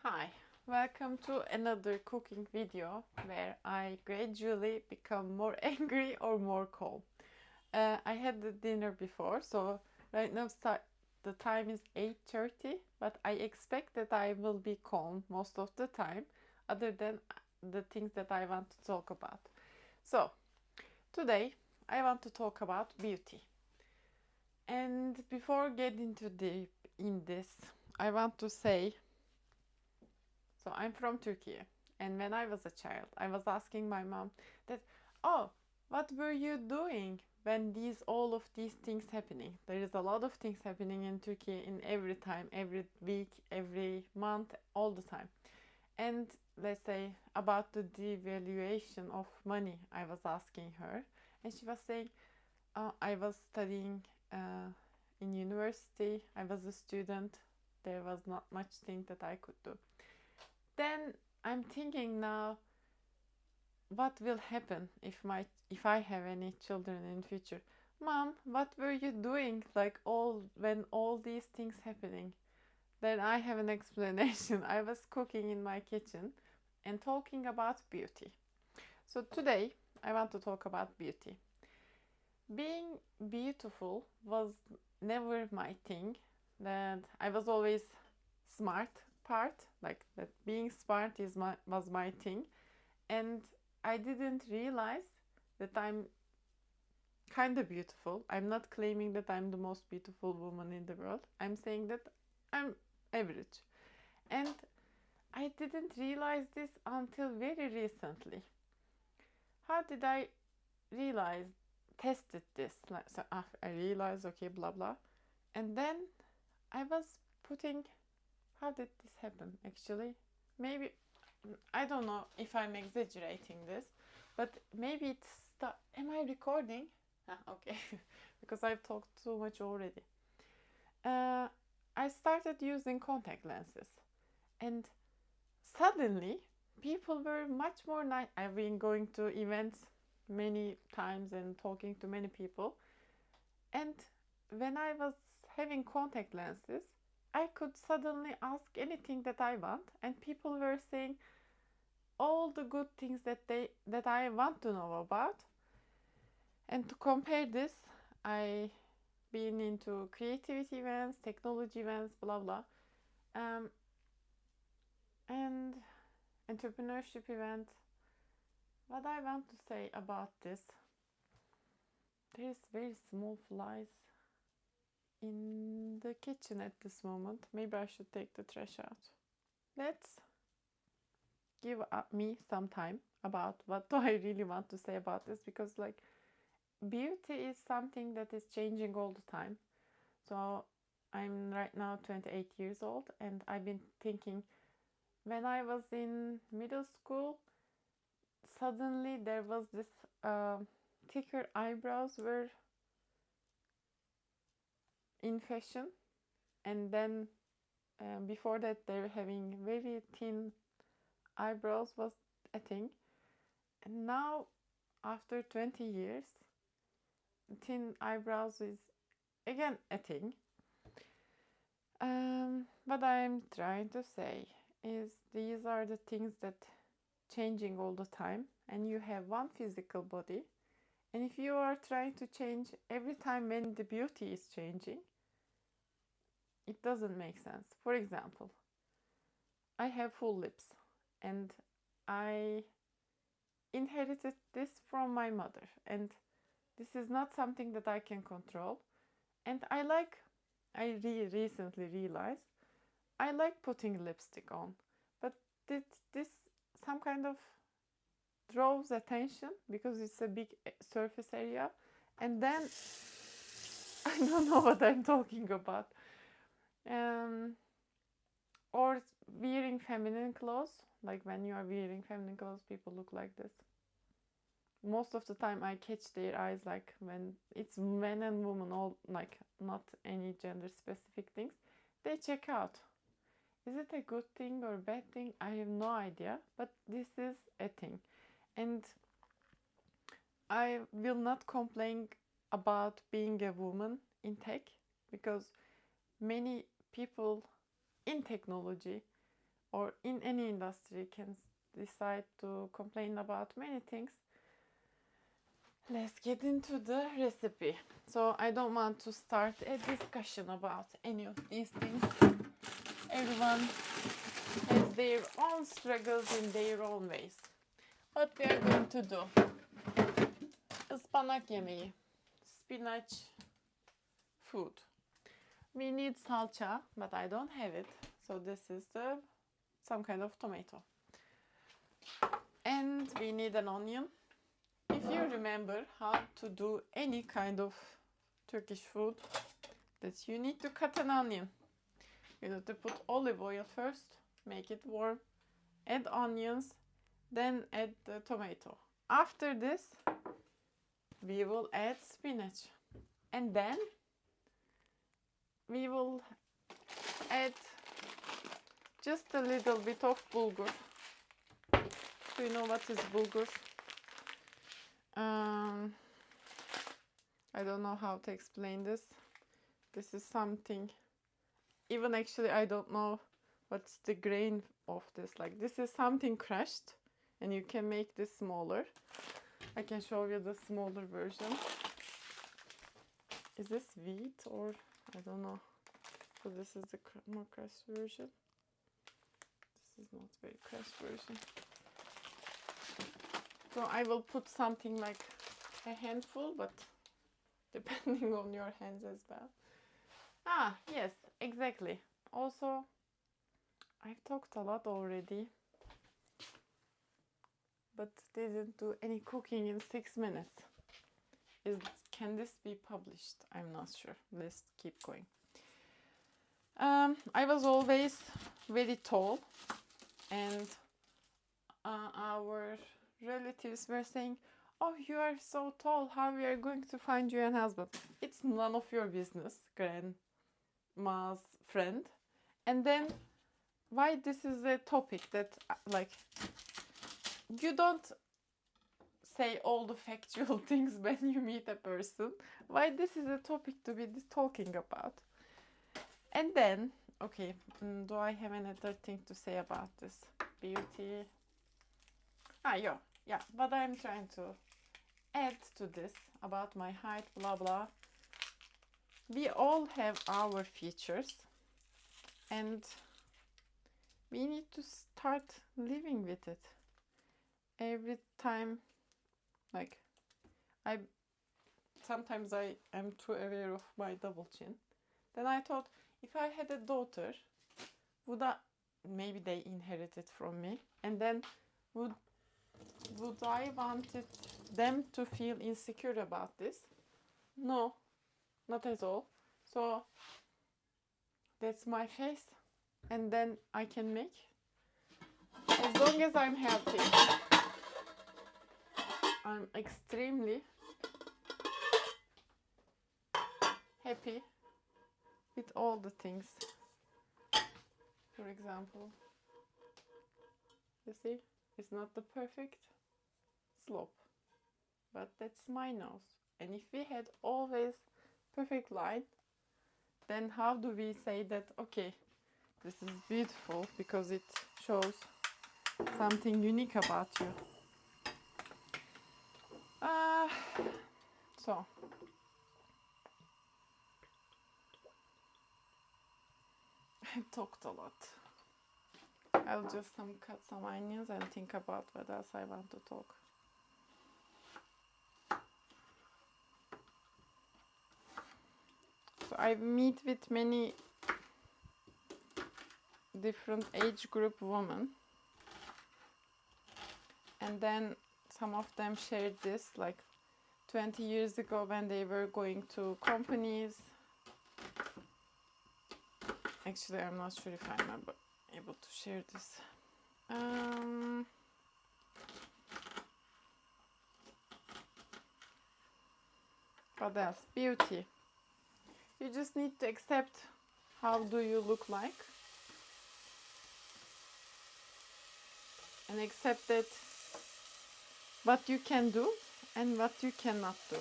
Hi, welcome to another cooking video where I gradually become more angry or more calm. I had the dinner before, so right now the time is 8:30, but I expect that I will be calm most of the time, other than the things that I want to talk about. So, today I want to talk about beauty. And before getting too deep in this, I want to say so I'm from Turkey, and when I was a child, I was asking my mom that, "Oh, what were you doing when all of these things happening? There is a lot of things happening in Turkey in every time, every week, every month, all the time." And let's say about the devaluation of money, I was asking her, and she was saying, "I was studying in university. I was a student. There was not much thing that I could do." Then I'm thinking now, what will happen if I have any children in future? Mom, what were you doing like all when all these things happening? Then I have an explanation. I was cooking in my kitchen and talking about beauty. So today I want to talk about beauty. Being beautiful was never my thing. That I was always smart part, like that being smart was my thing, and I didn't realize that I'm kind of beautiful. I'm not claiming that I'm the most beautiful woman in the world. I'm saying that I'm average. And I didn't realize this until very recently. How did I realize, tested this? Like, so I realized, okay, blah, blah. And then I was putting, how did this happen actually? Maybe, I don't know if I'm exaggerating this, but maybe am I recording? Okay, because I've talked too much already. Uh, I started using contact lenses, and suddenly people were much more nice. I've been going to events many times and talking to many people, and when I was having contact lenses, I could suddenly ask anything that I want, and people were saying all the good things that I want to know about. And to compare this, I been into creativity events, technology events, blah blah, um, and entrepreneurship events. What I want to say about this, there's very small flies in the kitchen at this moment. Maybe I should take the trash out. Let's give me some time about what do I really want to say about this, because like beauty is something that is changing all the time. So I'm right now 28 years old, and I've been thinking, when I was in middle school, suddenly there was this thicker eyebrows were in fashion, and then before that they were having very thin eyebrows was a thing, and now after 20 years thin eyebrows is again a thing. What I'm trying to say is these are the things that changing all the time, and you have one physical body, and if you are trying to change every time when the beauty is changing, it doesn't make sense. For example, I have full lips, and I inherited this from my mother, and this is not something that I can control. And I recently realized I like putting lipstick on, but this some kind of draws attention because it's a big surface area, and then I don't know what I'm talking about. Um, or wearing feminine clothes, like when you are wearing feminine clothes, people look like this. Most of the time, I catch their eyes like when it's men and women, all like not any gender specific things. They check out. Is it a good thing or bad thing? I have no idea, but this is a thing. And I will not complain about being a woman in tech, because many people in technology or in any industry can decide to complain about many things. Let's get into the recipe. So I don't want to start a discussion about any of these things. Everyone has their own struggles in their own ways. What we are going to do? Ispanak yemeği, spinach food. We need salsa, but I don't have it. So this is some kind of tomato. And we need an onion. If you remember how to do any kind of Turkish food, that you need to cut an onion. You need to put olive oil first, make it warm, add onions, then add the tomato. After this, we will add spinach. And then we will add just a little bit of bulgur. Do you know what is bulgur? I don't know how to explain this. This is something, even actually I don't know what's the grain of this. Like, this is something crushed and you can make this smaller. I can show you the smaller version. Is this wheat or I don't know. So this is the more crushed version. This is not very crushed version. So I will put something like a handful, but depending on your hands as well. Ah, yes, exactly. Also, I've talked a lot already, but didn't do any cooking in 6 minutes. Can this be published? I'm not sure. Let's keep going. I was always very tall, and our relatives were saying, "Oh, you are so tall, how we are going to find you a husband?" It's none of your business, grandma's friend. And then why this is a topic that, like, you don't say all the factual things when you meet a person. Why this is a topic to be talking about? And then, okay, do I have another thing to say about this? Beauty. Yeah, but I'm trying to add to this about my height, blah blah. We all have our features and we need to start living with it. Every time, like, sometimes I am too aware of my double chin. Then I thought, if I had a daughter, maybe they inherited from me, and then would I wanted them to feel insecure about this? No, not at all. So that's my face, and then I can make, as long as I'm healthy. I'm extremely happy with all the things. For example, you see, it's not the perfect slope, but that's my nose. And if we had always perfect line, then how do we say that, okay, this is beautiful because it shows something unique about you? So I talked a lot. I'll just cut some onions and think about what else I want to talk. So I meet with many different age group women, and then some of them shared this, like 20 years ago when they were going to companies. Actually, I'm not sure if I'm able to share this. What else? Beauty. You just need to accept how do you look like, and accept that what you can do and what you cannot do.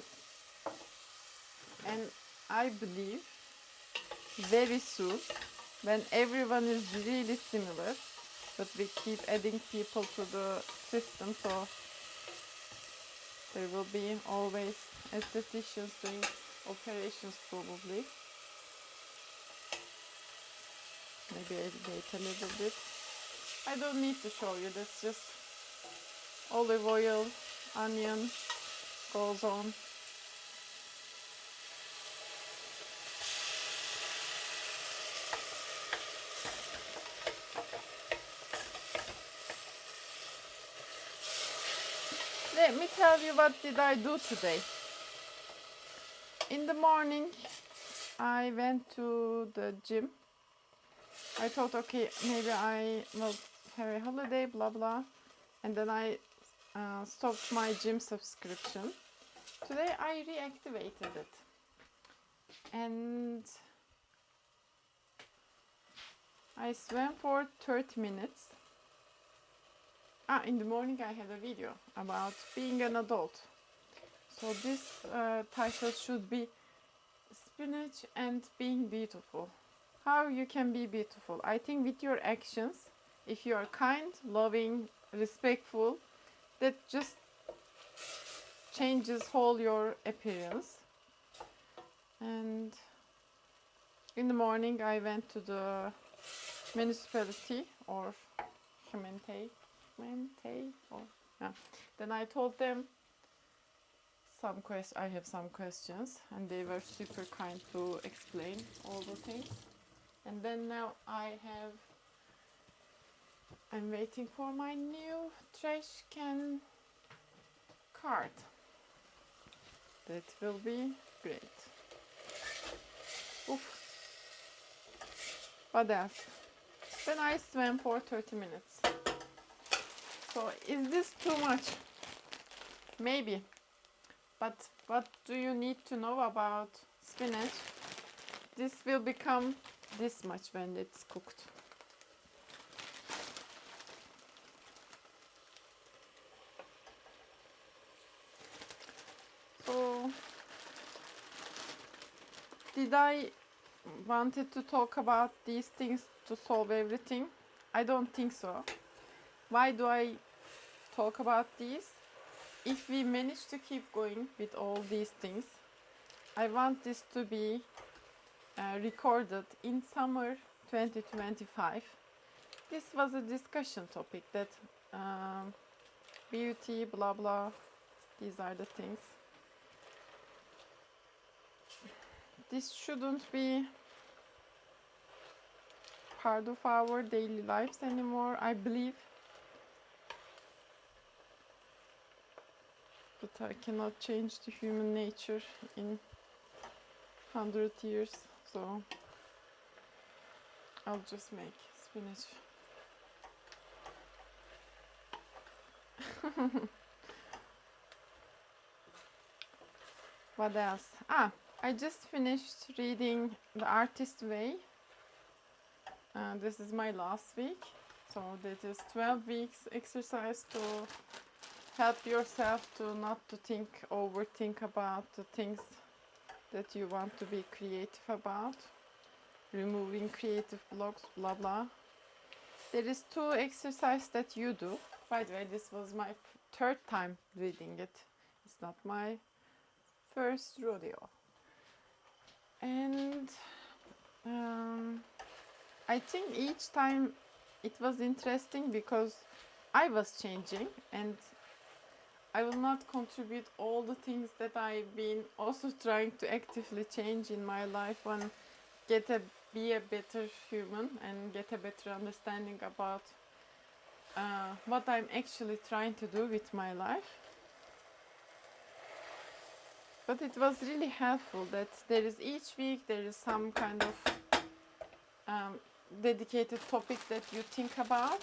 And I believe very soon, when everyone is really similar, but we keep adding people to the system, so there will be always estheticians doing operations probably. Maybe I wait a little bit. I don't need to show you, that's just olive oil, onion, goes on. Let me tell you what did I do today. In the morning I went to the gym. I thought, okay, maybe I will have a holiday, blah blah, and then I stopped my gym subscription. Today I reactivated it, and I swam for 30 minutes. In the morning I had a video about being an adult. So this title should be Spinach and Being Beautiful. How you can be beautiful. I think with your actions, if you are kind, loving, respectful, that just changes whole your appearance. And in the morning I went to the municipality or humanitarian. Then I told them I have some questions, and they were super kind to explain all the things. And then now I'm waiting for my new trash can card. That will be great. Oof. What else? Then I swam for 30 minutes. So is this too much? Maybe. But what do you need to know about spinach? This will become this much when it's cooked. So did I wanted to talk about these things to solve everything? I don't think so. Why do I talk about these? If we manage to keep going with all these things, I want this to be recorded in summer 2025. This was a discussion topic that beauty, blah blah, these are the things. This shouldn't be part of our daily lives anymore, I believe. But I cannot change the human nature in 100 years, so I'll just make spinach. What else? I just finished reading The Artist's Way. This is my last week, so that is 12 weeks exercise to help yourself to not to overthink about the things that you want to be creative about, removing creative blocks, blah blah. There is 2 exercises that you do. By the way, this was my third time reading it. It's not my first rodeo. And I think each time it was interesting because I was changing, and I will not contribute all the things that I've been also trying to actively change in my life and be a better human and get a better understanding about what I'm actually trying to do with my life. But it was really helpful that each week there is some kind of dedicated topic that you think about,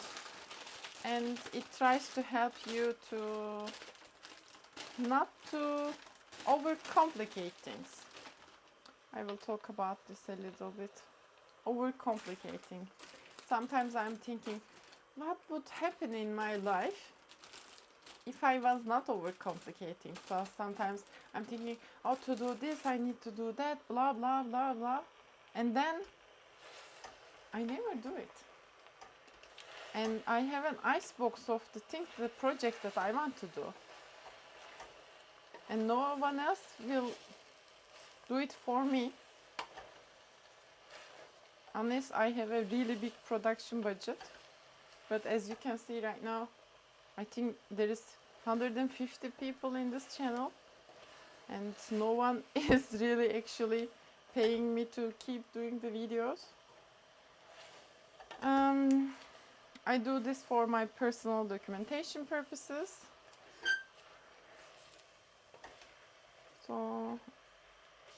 and it tries to help you to not to overcomplicate things. I will talk about this a little bit. Overcomplicating. Sometimes I'm thinking, what would happen in my life if I was not overcomplicating? So sometimes I'm thinking, to do this, I need to do that, blah, blah, blah, blah. And then I never do it. And I have an icebox of the things, the project that I want to do. And no one else will do it for me unless I have a really big production budget. But as you can see right now, I think there is 150 people in this channel and no one is really actually paying me to keep doing the videos. I do this for my personal documentation purposes. So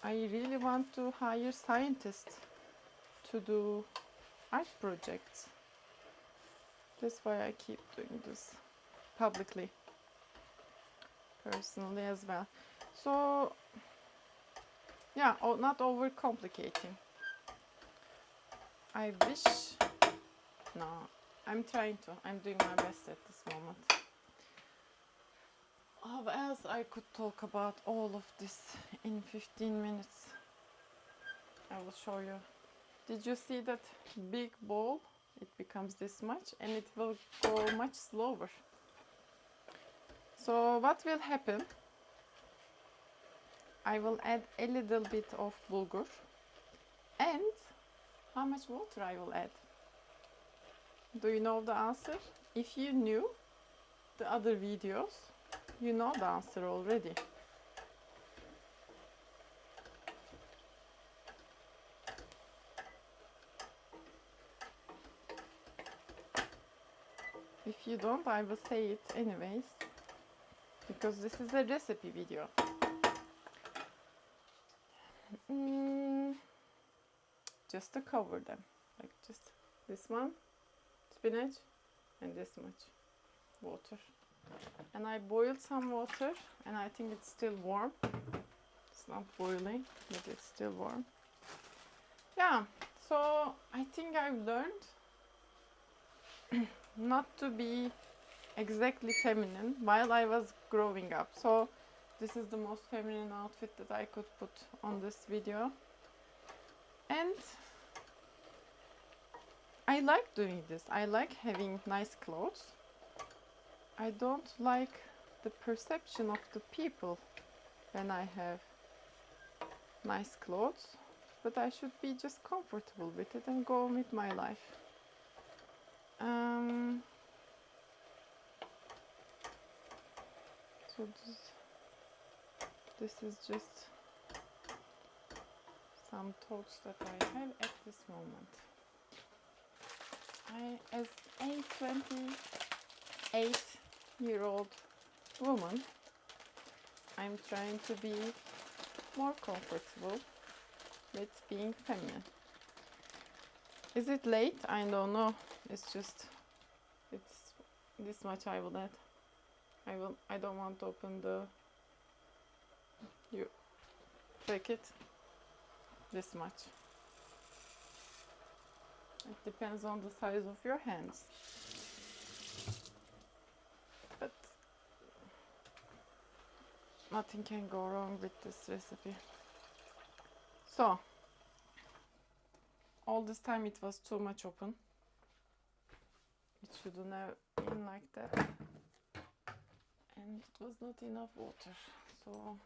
I really want to hire scientists to do art projects. That's why I keep doing this publicly, personally as well. So yeah, not overcomplicating. I wish, no, I'm doing my best at this moment. How else I could talk about all of this in 15 minutes? I will show you. Did you see that big ball? It becomes this much and it will go much slower. So what will happen? I will add a little bit of bulgur. And how much water I will add? Do you know the answer? If you knew the other videos, you know the answer already. If you don't, I will say it anyways, because this is a recipe video. Just to cover them, like just this one, spinach, and this much water. And I boiled some water, and I think it's still warm. It's not boiling, but it's still warm. Yeah, so I think I've learned not to be exactly feminine while I was growing up. So this is the most feminine outfit that I could put on this video. And I like doing this. I like having nice clothes. I don't like the perception of the people when I have nice clothes, but I should be just comfortable with it and go on with my life. So this is just some thoughts that I have at this moment. As a 28-year-old woman, I'm trying to be more comfortable with being feminine. Is it late? I don't know. It's this much I will add. I don't want to open the packet. This much. It depends on the size of your hands. But nothing can go wrong with this recipe. So, all this time it was too much open. It shouldn't have been like that. And it was not enough water. So,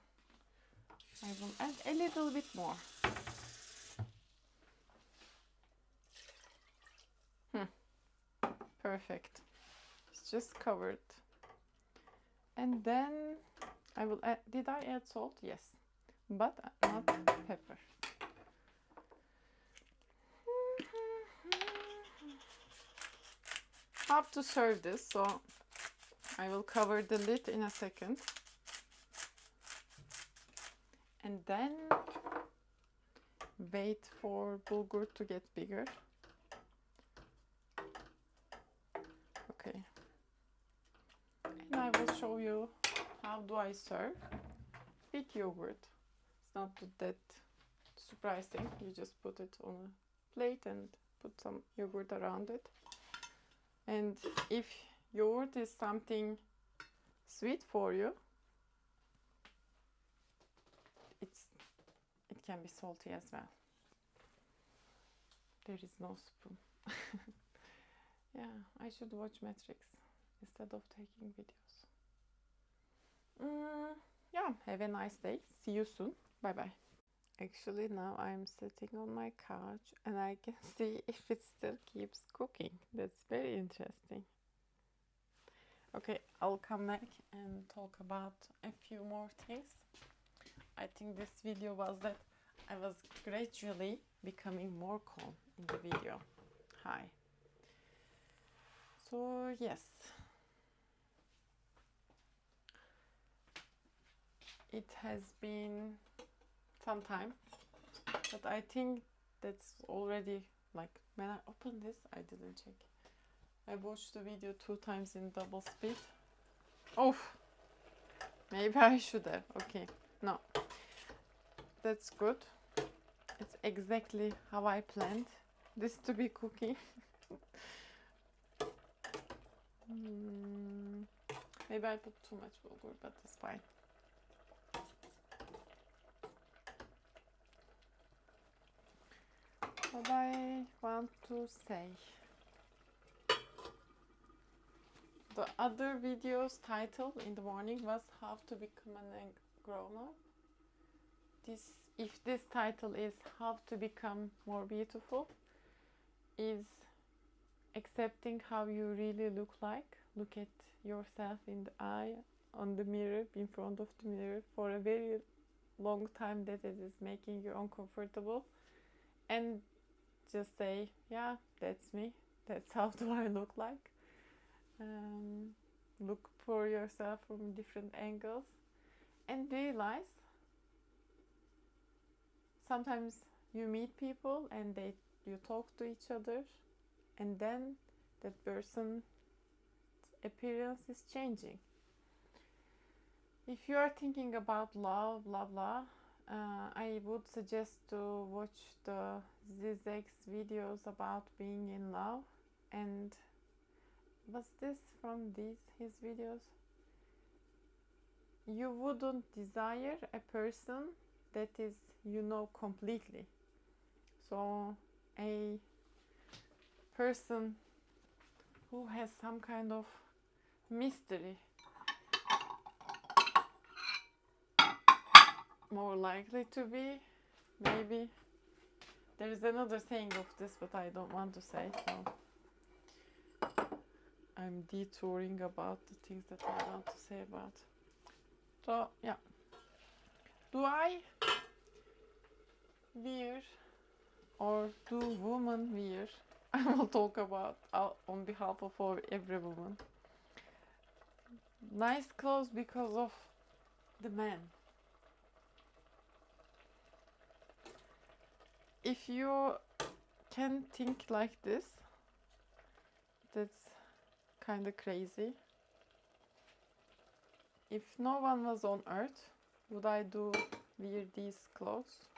I will add a little bit more. Perfect. It's just covered. And then I will add, did I add salt? Yes, but not pepper. How to serve this? So I will cover the lid in a second. And then wait for bulgur to get bigger. Okay. And I will show you how do I serve with yogurt. It's not that surprising. You just put it on a plate and put some yogurt around it. And if yogurt is something sweet for you, it can be salty as well. There is no spoon. Yeah, I should watch Matrix instead of taking videos. Yeah, have a nice day. See you soon. Bye bye. Actually, now I'm sitting on my couch and I can see if it still keeps cooking. That's very interesting. Okay, I'll come back and talk about a few more things. I think this video was that I was gradually becoming more calm in the video. Hi. So, yes. It has been some time, but I think that's already, like, when I opened this, I didn't check. I watched the video 2 times in double speed. Oh, maybe I should have. Okay, no, that's good. It's exactly how I planned this to be cooking. Maybe I put too much bulgur, but it's fine. What I want to say. The other video's title in the morning was How to Become a Grown-Up. If this title is How to Become More Beautiful, is accepting how you really look like. Look at yourself in the eye, on the mirror, in front of the mirror for a very long time that it is making you uncomfortable, and just say, yeah, that's me. That's how do I look like. Look for yourself from different angles and realize sometimes you meet people and you talk to each other, and then that person's appearance is changing. If you are thinking about love, blah blah, I would suggest to watch the Zizek's videos about being in love. And was this from his videos? You wouldn't desire a person that is completely. So a person who has some kind of mystery, more likely to be, maybe. There is another saying of this, but I don't want to say, so I'm detouring about the things that I want to say about. So, yeah. Do I wear, or do women wear, I will talk about on behalf of every woman, nice clothes because of the man. If you can think like this, that's kind of crazy. If no one was on earth, would I wear these clothes?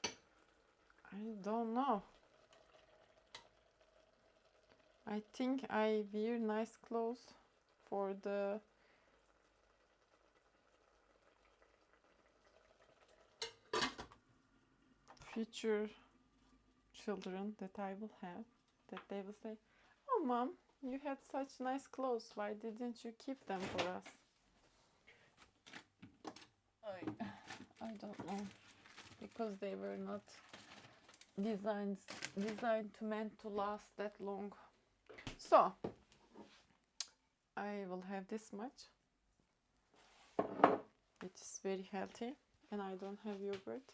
I don't know. I think I wear nice clothes for the future children that I will have, that they will say, oh mom, you had such nice clothes, why didn't you keep them for us? I don't know, because they were not designed meant to last that long. So I will have this much, which is very healthy, and I don't have yogurt.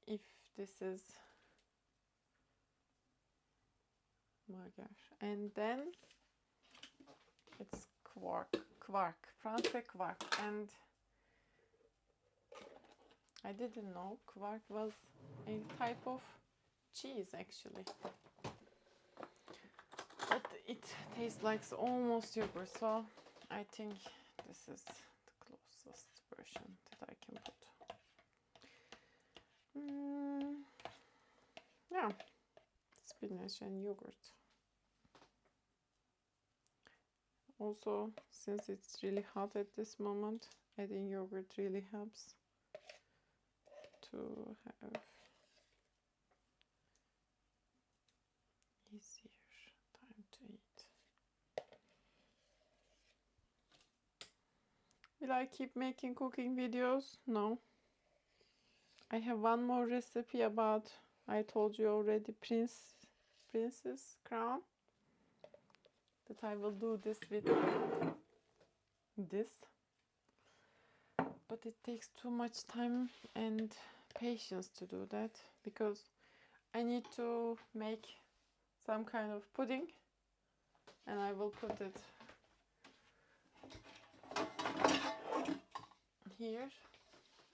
If this is, my gosh, and then it's quark, France quark, and I didn't know quark was a type of cheese actually, but it tastes like almost yogurt, so I think this is the closest version that I can put. Yeah, spinach and yogurt. Also, since it's really hot at this moment, adding yogurt really helps to have easier. Will I keep making cooking videos? No. I have one more recipe about, I told you already, princess crown, that I will do this with this. But it takes too much time and patience to do that, because I need to make some kind of pudding, and I will put it here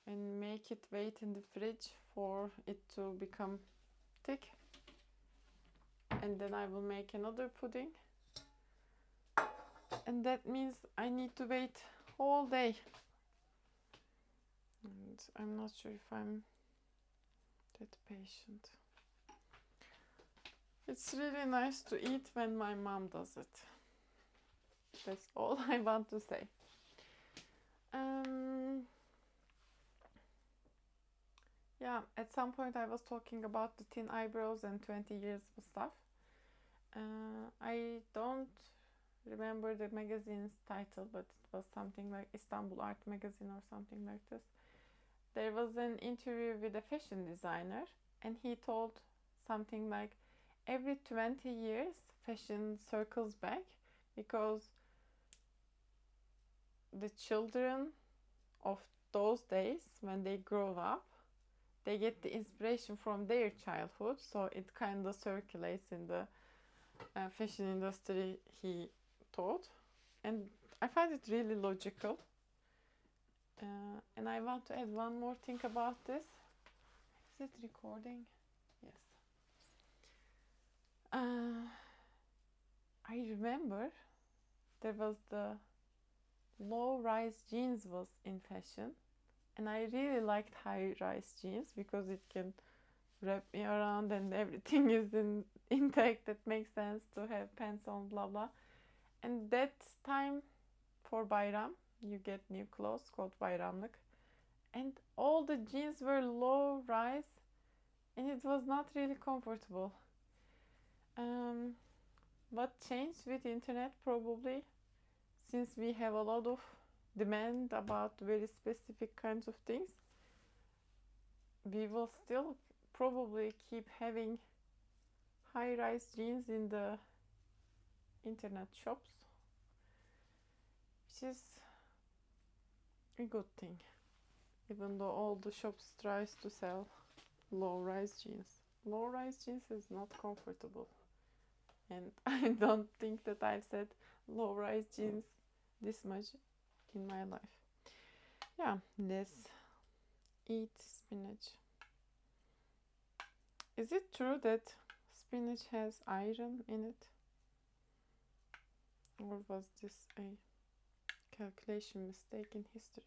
and make it wait in the fridge for it to become thick, and then I will make another pudding, and that means I need to wait all day, and I'm not sure if I'm that patient. It's really nice to eat when my mom does it. That's all I want to say. Yeah, at some point I was talking about the thin eyebrows and 20 years of stuff. I don't remember the magazine's title, but it was something like Istanbul Art Magazine or something like this. There was an interview with a fashion designer, and he told something like every 20 years fashion circles back, because the children of those days, when they grow up, they get the inspiration from their childhood, so it kind of circulates in the fashion industry, he thought. And I find it really logical. And I want to add one more thing about this. Is it recording? Yes. I remember there was the low-rise jeans was in fashion, and I really liked high-rise jeans because it can wrap me around and everything is intact. That makes sense to have pants on, blah blah. And that time for Bayram, you get new clothes called bayramlık, and all the jeans were low-rise, and it was not really comfortable. What changed with the internet, probably, since we have a lot of demand about very specific kinds of things, we will still probably keep having high-rise jeans in the internet shops, which is a good thing, even though all the shops tries to sell low-rise jeans. Low-rise jeans is not comfortable, and I don't think that I've said low-rise jeans this much in my life. Yeah, let's eat spinach. Is it true that spinach has iron in it? Or was this a calculation mistake in history?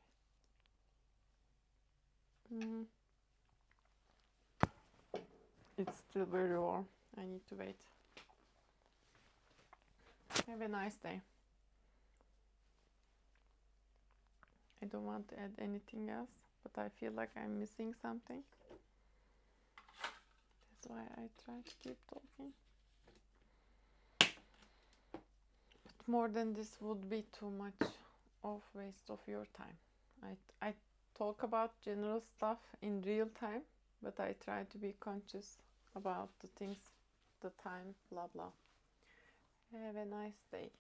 It's still very warm. I need to wait. Have a nice day. I don't want to add anything else, but I feel like I'm missing something. That's why I try to keep talking. But more than this would be too much of waste of your time. I talk about general stuff in real time, but I try to be conscious about the things, the time, blah blah. Have a nice day.